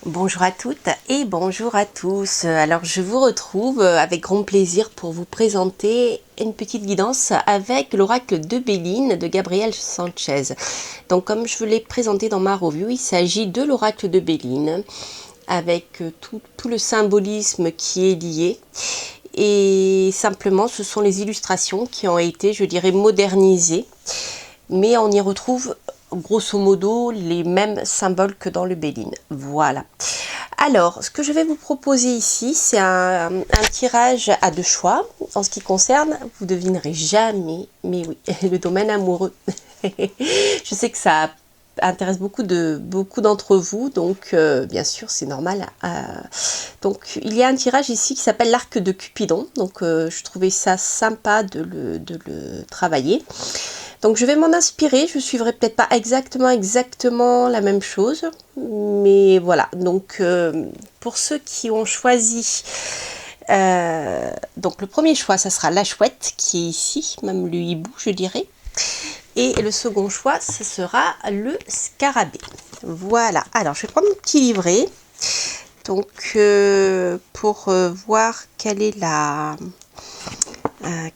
Bonjour à toutes et bonjour à tous. Alors je vous retrouve avec grand plaisir pour vous présenter une petite guidance avec l'oracle de Béline de Gabriel Sanchez. Donc comme je vous l'ai présenté dans ma review, il s'agit de l'oracle de Béline avec tout le symbolisme qui est lié. Et simplement ce sont les illustrations qui ont été, je dirais, modernisées. Mais on y retrouve grosso modo les mêmes symboles que dans le Béline. Voilà. Alors, ce que je vais vous proposer ici, c'est un tirage à deux choix. En ce qui concerne, vous devinerez jamais, mais oui, le domaine amoureux. Je sais que ça intéresse beaucoup d'entre vous, donc bien sûr c'est normal. Donc il y a un tirage ici qui s'appelle l'arc de Cupidon, donc je trouvais ça sympa de le travailler. Donc je vais m'en inspirer, je suivrai peut-être pas exactement la même chose, mais voilà. Donc pour ceux qui ont choisi, donc le premier choix, ça sera la chouette qui est ici, même le hibou je dirais. Et le second choix, ce sera le scarabée. Voilà, alors je vais prendre mon petit livret. Donc pour voir quelle est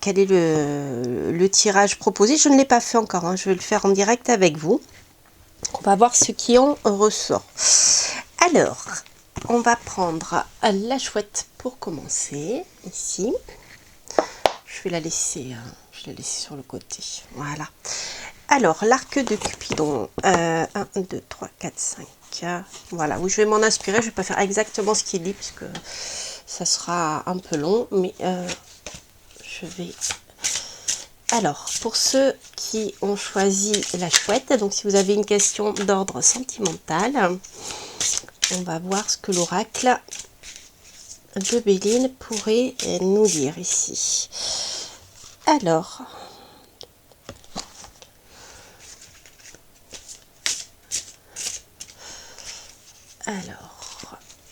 quel est le tirage proposé. Je ne l'ai pas fait encore, hein. Je vais le faire en direct avec vous. On va voir ce qui en ressort. Alors, on va prendre la chouette pour commencer, ici. Je vais la laisser, sur le côté. Voilà. Alors, l'arc de Cupidon. 1, 2, 3, 4, 5. Voilà, oui, je vais m'en inspirer. Je ne vais pas faire exactement ce qu'il dit, puisque ça sera un peu long, mais je vais... Alors, pour ceux qui ont choisi la chouette, donc si vous avez une question d'ordre sentimental, on va voir ce que l'oracle de Béline pourrait nous dire ici. Alors,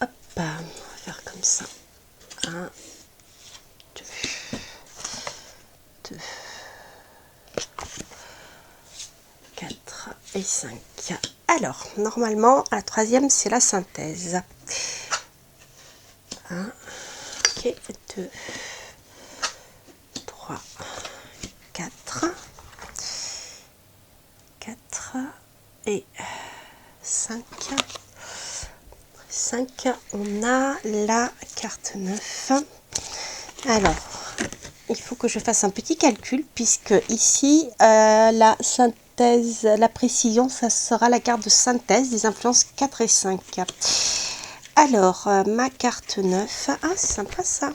hop, on va faire comme ça. 1, 2, 2, 4 et 5. Alors, normalement, la troisième, c'est la synthèse. 1, ok, 2, 3, 4, 4 et 5. 5, on a la carte 9. Alors, il faut que je fasse un petit calcul, puisque ici, la synthèse, la précision, ça sera la carte de synthèse des influences 4 et 5. Alors, ma carte 9, ah, c'est sympa ça.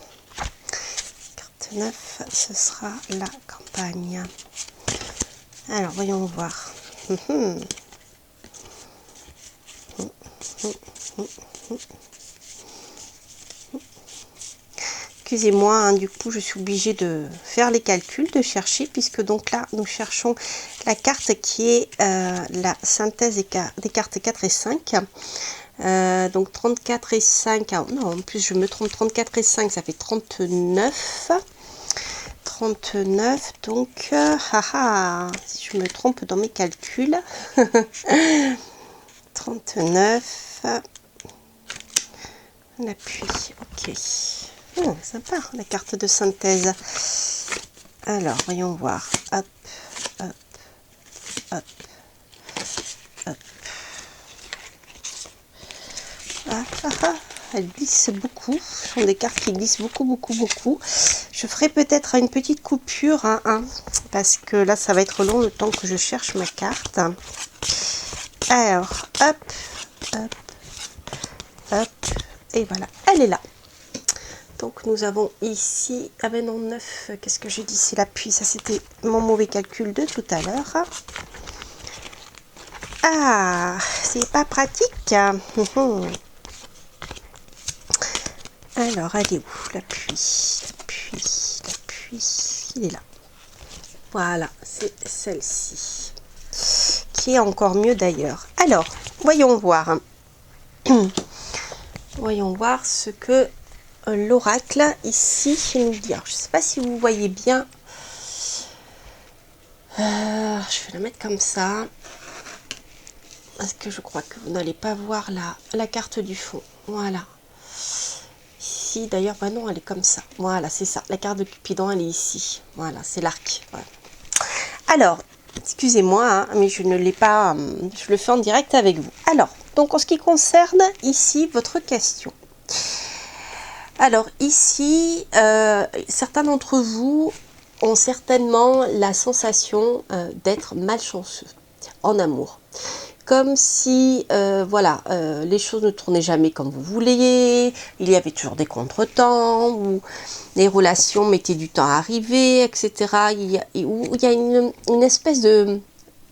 Carte 9, ce sera la campagne. Alors, voyons voir. Excusez-moi, hein, du coup je suis obligée de faire les calculs, de chercher, puisque donc là nous cherchons la carte qui est la synthèse des cartes 4 et 5. Donc 34 et 5, ah, non, en plus je me trompe, 34 et 5 ça fait 39. 39, donc si je me trompe dans mes calculs, 39, l'appui, ok. Oh, sympa la carte de synthèse. Alors, voyons voir. Hop, hop, hop, hop. Elle glisse beaucoup. Ce sont des cartes qui glissent beaucoup. Je ferai peut-être une petite coupure, parce que là, ça va être long le temps que je cherche ma carte. Alors, hop, hop, hop. Et voilà, elle est là. Donc nous avons ici, ah ben non, 9, qu'est-ce que j'ai dit, c'est l'appui, ça c'était mon mauvais calcul de tout à l'heure. Ah, c'est pas pratique. Alors, elle est où l'appui, il est là. Voilà, c'est celle-ci, qui est encore mieux d'ailleurs. Alors, voyons voir. Voyons voir ce que l'oracle ici nous dit. Alors, je ne sais pas si vous voyez bien. Je vais la mettre comme ça. Parce que je crois que vous n'allez pas voir la carte du fond. Voilà. Ici, d'ailleurs, bah non, elle est comme ça. Voilà, c'est ça. La carte de Cupidon, elle est ici. Voilà, c'est l'arc. Voilà. Alors, excusez-moi, hein, mais je ne l'ai pas... je le fais en direct avec vous. Alors, donc en ce qui concerne ici votre question. Alors ici, certains d'entre vous ont certainement la sensation d'être malchanceux en amour. Comme si, voilà, les choses ne tournaient jamais comme vous vouliez, il y avait toujours des contretemps, ou les relations mettaient du temps à arriver, etc. Il y a une espèce de,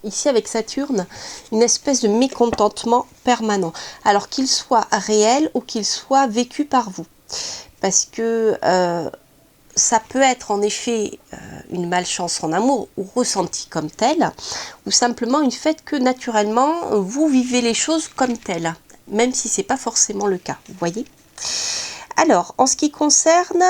ici avec Saturne, une espèce de mécontentement permanent, alors qu'il soit réel ou qu'il soit vécu par vous. Parce que ça peut être en effet une malchance en amour ou ressentie comme telle, ou simplement une fait que naturellement vous vivez les choses comme telles, même si ce n'est pas forcément le cas, vous voyez. Alors, en ce qui concerne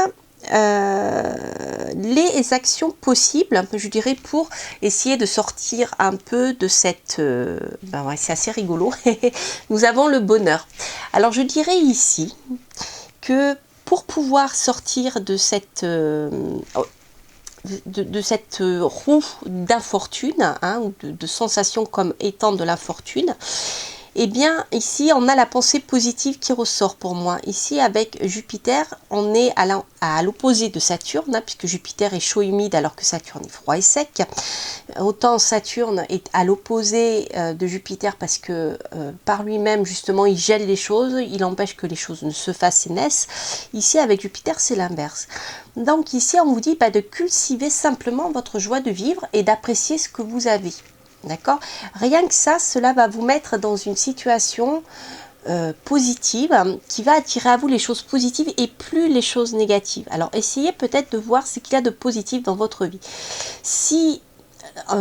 les actions possibles, je dirais, pour essayer de sortir un peu de cette... ben ouais, c'est assez rigolo, nous avons le bonheur. Alors, je dirais ici que pour pouvoir sortir de cette roue d'infortune, hein, ou de sensation comme étant de l'infortune, eh bien ici on a la pensée positive qui ressort pour moi. Ici avec Jupiter, on est à l'opposé de Saturne, hein, puisque Jupiter est chaud humide alors que Saturne est froid et sec. Autant Saturne est à l'opposé de Jupiter parce que par lui-même justement il gèle les choses, il empêche que les choses ne se fassent et naissent. Ici avec Jupiter c'est l'inverse. Donc ici on vous dit de cultiver simplement votre joie de vivre et d'apprécier ce que vous avez. D'accord? Rien que ça, cela va vous mettre dans une situation positive qui va attirer à vous les choses positives et plus les choses négatives. Alors essayez peut-être de voir ce qu'il y a de positif dans votre vie. Si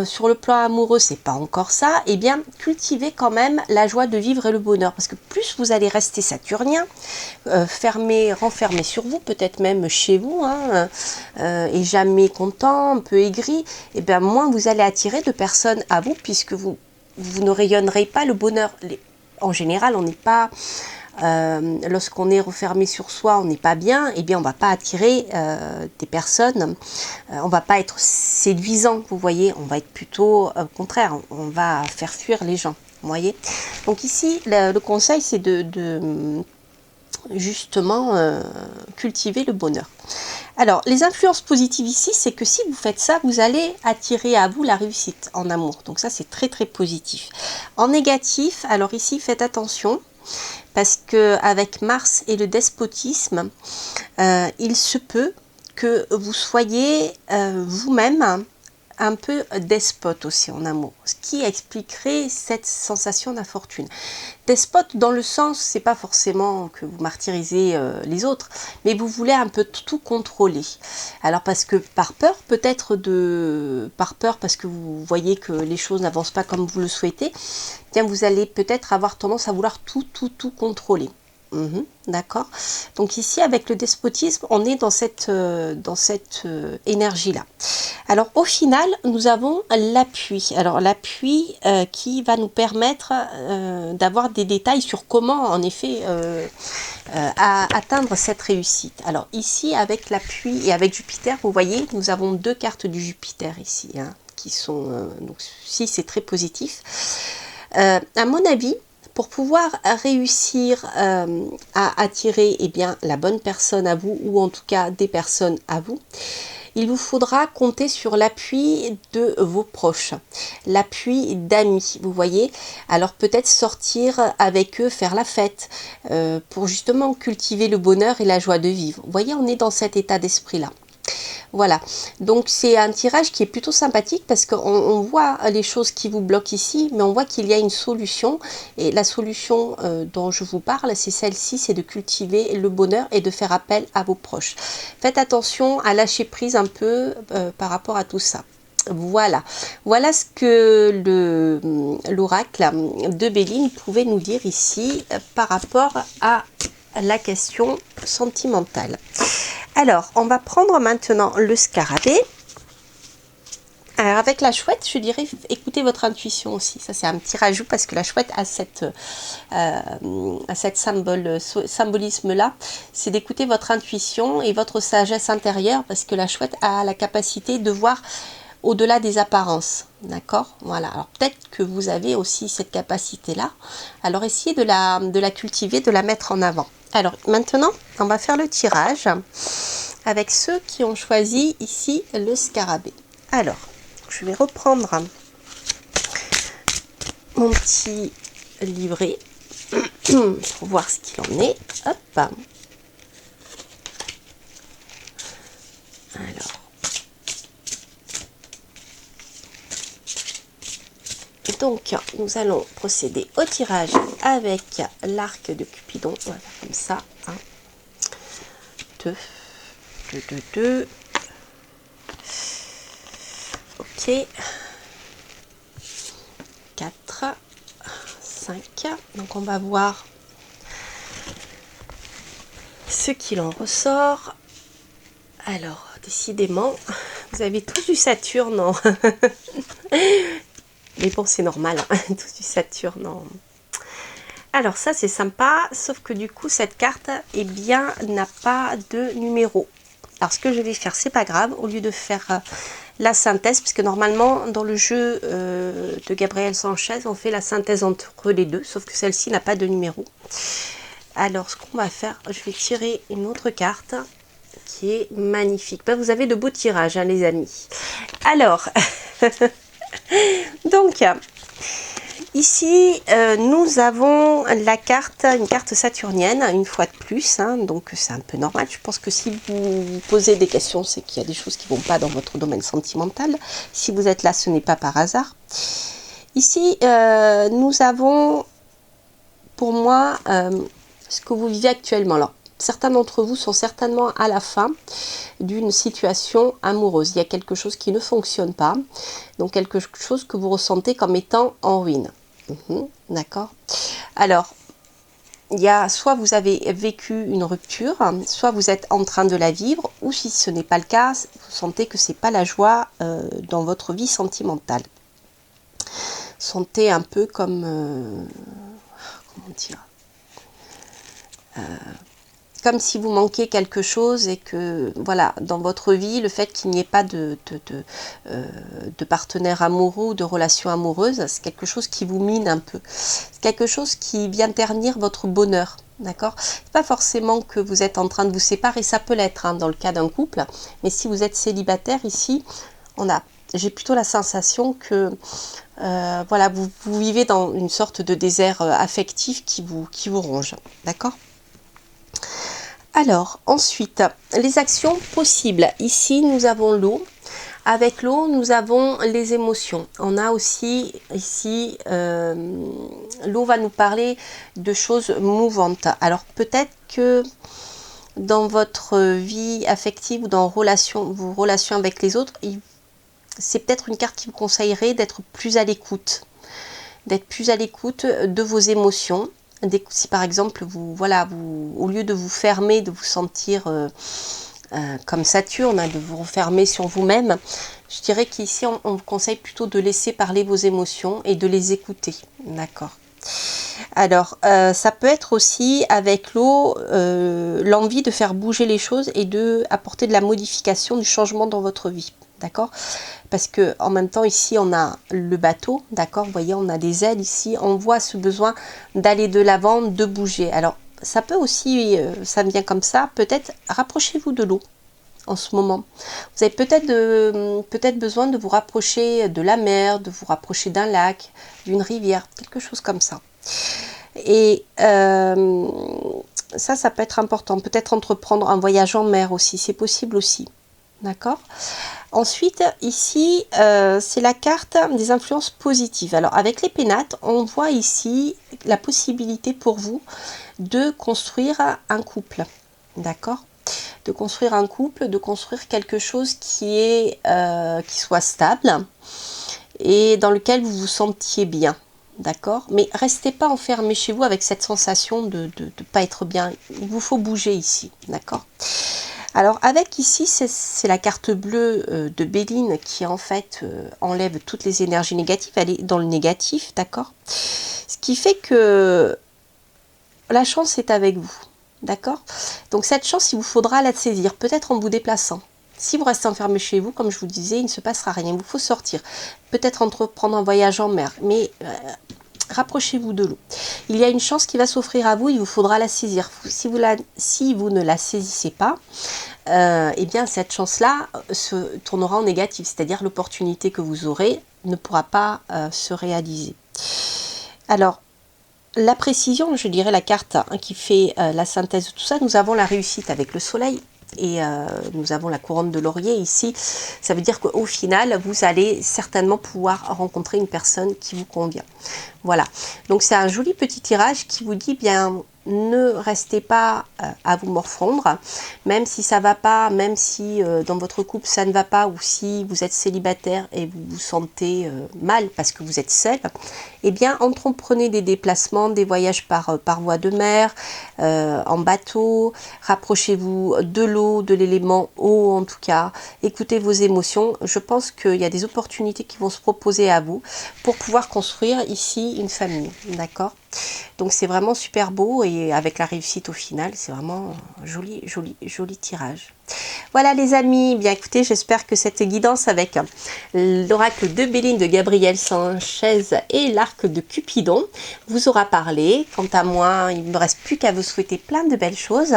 sur le plan amoureux c'est pas encore ça, eh bien cultivez quand même la joie de vivre et le bonheur, parce que plus vous allez rester saturnien, renfermé sur vous, peut-être même chez vous, hein, et jamais content, un peu aigri, et bien moins vous allez attirer de personnes à vous, puisque vous ne rayonnerez pas le bonheur. En général, on n'est pas... lorsqu'on est refermé sur soi, on n'est pas bien, eh bien on ne va pas attirer des personnes, on ne va pas être séduisant, vous voyez, on va être plutôt au contraire, on va faire fuir les gens, vous voyez. Donc ici, le conseil, c'est de justement cultiver le bonheur. Alors, les influences positives ici, c'est que si vous faites ça, vous allez attirer à vous la réussite en amour. Donc ça, c'est très très positif. En négatif, alors ici, faites attention, parce que avec Mars et le despotisme, il se peut que vous soyez vous-même un peu despote aussi en amour, ce qui expliquerait cette sensation d'infortune. Despote dans le sens, c'est pas forcément que vous martyrisez les autres, mais vous voulez un peu tout contrôler. Alors parce que par peur, peut-être par peur parce que vous voyez que les choses n'avancent pas comme vous le souhaitez, bien vous allez peut-être avoir tendance à vouloir tout contrôler. D'accord. Donc ici avec le despotisme, on est dans cette énergie-là. Alors au final, nous avons l'appui. Alors l'appui qui va nous permettre d'avoir des détails sur comment en effet atteindre cette réussite. Alors ici avec l'appui et avec Jupiter, vous voyez, nous avons deux cartes du Jupiter ici, hein, qui sont donc si c'est très positif. À mon avis, pour pouvoir réussir à attirer bien, la bonne personne à vous, ou en tout cas des personnes à vous, il vous faudra compter sur l'appui de vos proches, l'appui d'amis, vous voyez. Alors peut-être sortir avec eux, faire la fête, pour justement cultiver le bonheur et la joie de vivre. Vous voyez, on est dans cet état d'esprit-là. Voilà, donc c'est un tirage qui est plutôt sympathique parce qu'on voit les choses qui vous bloquent ici, mais on voit qu'il y a une solution. Et la solution dont je vous parle, c'est celle-ci, c'est de cultiver le bonheur et de faire appel à vos proches. Faites attention à lâcher prise un peu par rapport à tout ça. Voilà ce que l'oracle de Béline pouvait nous dire ici par rapport à la question sentimentale. Alors, on va prendre maintenant le scarabée. Alors avec la chouette, je dirais écoutez votre intuition aussi. Ça c'est un petit rajout parce que la chouette a cette symbolisme là. C'est d'écouter votre intuition et votre sagesse intérieure parce que la chouette a la capacité de voir au-delà des apparences. D'accord? Voilà. Alors peut-être que vous avez aussi cette capacité là. Alors essayez de la cultiver, de la mettre en avant. Alors maintenant, on va faire le tirage avec ceux qui ont choisi ici le scarabée. Alors, je vais reprendre mon petit livret pour voir ce qu'il en est. Hop. Alors. Donc, nous allons procéder au tirage avec l'arc de Cupidon. On va faire comme ça. 1, 2, 2, 2, 2. Ok. 4, 5. Donc, on va voir ce qu'il en ressort. Alors, décidément, vous avez tous du Saturne, non? Mais bon, c'est normal, hein, tous du Saturne, non. Alors ça c'est sympa, sauf que du coup cette carte, eh bien, n'a pas de numéro. Alors ce que je vais faire, c'est pas grave, au lieu de faire la synthèse, puisque normalement dans le jeu de Gabriel Sanchez, on fait la synthèse entre les deux, sauf que celle-ci n'a pas de numéro. Alors ce qu'on va faire, je vais tirer une autre carte qui est magnifique. Ben, vous avez de beaux tirages, hein, les amis. Alors, donc... Ici, nous avons la carte, une carte saturnienne, une fois de plus, hein, donc c'est un peu normal. Je pense que si vous vous posez des questions, c'est qu'il y a des choses qui ne vont pas dans votre domaine sentimental. Si vous êtes là, ce n'est pas par hasard. Ici, nous avons, pour moi, ce que vous vivez actuellement. Alors, certains d'entre vous sont certainement à la fin d'une situation amoureuse. Il y a quelque chose qui ne fonctionne pas, donc quelque chose que vous ressentez comme étant en ruine. D'accord. Alors, il y a soit vous avez vécu une rupture, soit vous êtes en train de la vivre, ou si ce n'est pas le cas, vous sentez que c'est pas la joie dans votre vie sentimentale. Sentez un peu comme comment dire, comme si vous manquiez quelque chose et que, voilà, dans votre vie, le fait qu'il n'y ait pas de partenaire amoureux ou de relation amoureuse, c'est quelque chose qui vous mine un peu. C'est quelque chose qui vient ternir votre bonheur, d'accord? C'est pas forcément que vous êtes en train de vous séparer, ça peut l'être hein, dans le cas d'un couple, mais si vous êtes célibataire ici, j'ai plutôt la sensation que voilà, vous vivez dans une sorte de désert affectif qui vous ronge, d'accord? Alors, ensuite, les actions possibles. Ici, nous avons l'eau. Avec l'eau, nous avons les émotions. On a aussi, ici, l'eau va nous parler de choses mouvantes. Alors, peut-être que dans votre vie affective ou dans vos relations avec les autres, c'est peut-être une carte qui vous conseillerait d'être plus à l'écoute. D'être plus à l'écoute de vos émotions. Si par exemple, au lieu de vous fermer, de vous sentir comme Saturne, hein, de vous refermer sur vous-même, je dirais qu'ici, on vous conseille plutôt de laisser parler vos émotions et de les écouter. D'accord. Alors, ça peut être aussi avec l'eau, l'envie de faire bouger les choses et de apporter de la modification, du changement dans votre vie. D'accord? Parce que en même temps ici on a le bateau, d'accord, vous voyez on a des ailes ici, on voit ce besoin d'aller de l'avant, de bouger. Alors ça peut aussi, ça vient comme ça, peut-être rapprochez-vous de l'eau en ce moment. Vous avez peut-être besoin de vous rapprocher de la mer, de vous rapprocher d'un lac, d'une rivière, quelque chose comme ça. Et ça peut être important, peut-être entreprendre un voyage en mer aussi, c'est possible aussi. D'accord. Ensuite, ici, c'est la carte des influences positives. Alors, avec les pénates, on voit ici la possibilité pour vous de construire un couple. D'accord. De construire un couple, de construire quelque chose qui soit stable et dans lequel vous vous sentiez bien. D'accord. Mais restez pas enfermé chez vous avec cette sensation de ne pas être bien. Il vous faut bouger ici. D'accord. Alors avec ici, c'est la carte bleue de Béline qui en fait enlève toutes les énergies négatives, elle est dans le négatif, d'accord? Ce qui fait que la chance est avec vous, d'accord? Donc cette chance, il vous faudra la saisir, peut-être en vous déplaçant. Si vous restez enfermé chez vous, comme je vous disais, il ne se passera rien, il vous faut sortir. Peut-être entreprendre un voyage en mer, mais rapprochez-vous de l'eau. Il y a une chance qui va s'offrir à vous, il vous faudra la saisir. Si vous ne la saisissez pas, eh bien cette chance-là se tournera en négatif, c'est-à-dire l'opportunité que vous aurez ne pourra pas se réaliser. Alors, la précision, je dirais la carte qui fait la synthèse de tout ça, nous avons la réussite avec le soleil et nous avons la couronne de laurier ici. Ça veut dire qu'au final, vous allez certainement pouvoir rencontrer une personne qui vous convient. Voilà, donc c'est un joli petit tirage qui vous dit bien ne restez pas à vous morfondre, même si ça va pas, même si dans votre couple ça ne va pas, ou si vous êtes célibataire et vous vous sentez mal parce que vous êtes seul, eh bien entreprenez des déplacements, des voyages par voie de mer, en bateau, rapprochez-vous de l'eau, de l'élément eau en tout cas, écoutez vos émotions. Je pense qu'il y a des opportunités qui vont se proposer à vous pour pouvoir construire ici une famille, d'accord? Donc c'est vraiment super beau et avec la réussite au final, c'est vraiment joli, joli, joli tirage. Voilà les amis, bien écoutez, j'espère que cette guidance avec l'oracle de Béline de Gabriel Sanchez et l'arc de Cupidon vous aura parlé. Quant à moi, il ne me reste plus qu'à vous souhaiter plein de belles choses.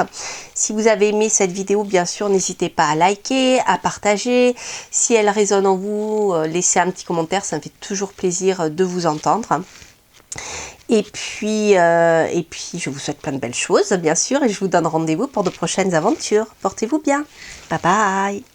Si vous avez aimé cette vidéo, bien sûr, n'hésitez pas à liker, à partager. Si elle résonne en vous, laissez un petit commentaire, ça me fait toujours plaisir de vous entendre. Et puis, je vous souhaite plein de belles choses, bien sûr, et je vous donne rendez-vous pour de prochaines aventures. Portez-vous bien. Bye bye.